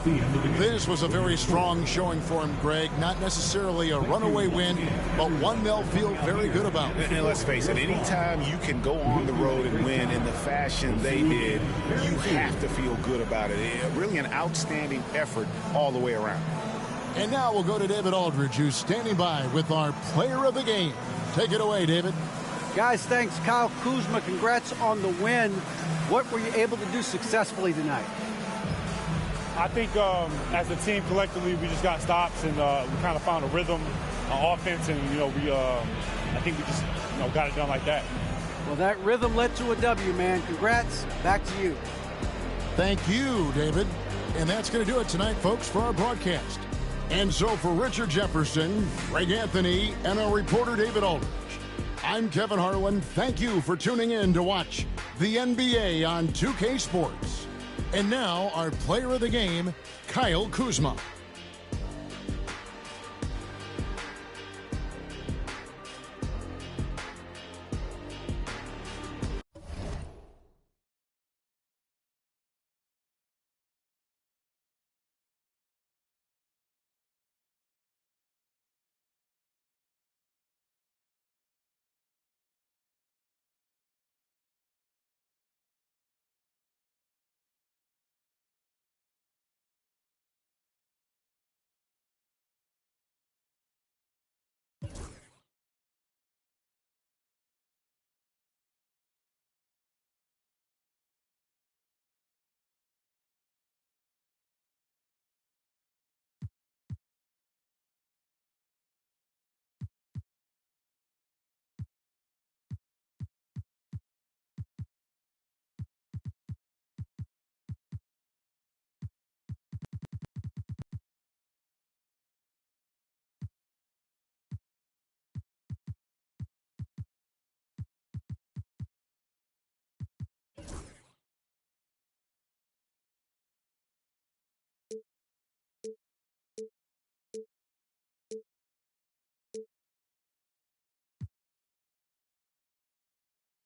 A: This was a very strong showing for him, Greg. Not necessarily a runaway win, but one they'll feel very good about.
F: And let's face it, anytime you can go on the road and win in the fashion they did, you have to feel good about it. Really an outstanding effort all the way around.
A: And now we'll go to David Aldridge, who's standing by with our player of the game. Take it away, David.
E: Guys, thanks. Kyle Kuzma, congrats on the win. What were you able to do successfully tonight?
L: I think as a team collectively, we just got stops and we kind of found a rhythm on offense, and I think we just got it done like that.
E: Well, that rhythm led to a W, man. Congrats. Back to you.
A: Thank you, David. And that's going to do it tonight, folks, for our broadcast. And so for Richard Jefferson, Greg Anthony, and our reporter David Aldridge, I'm Kevin Harlan. Thank you for tuning in to watch the NBA on 2K Sports. And now our player of the game, Kyle Kuzma.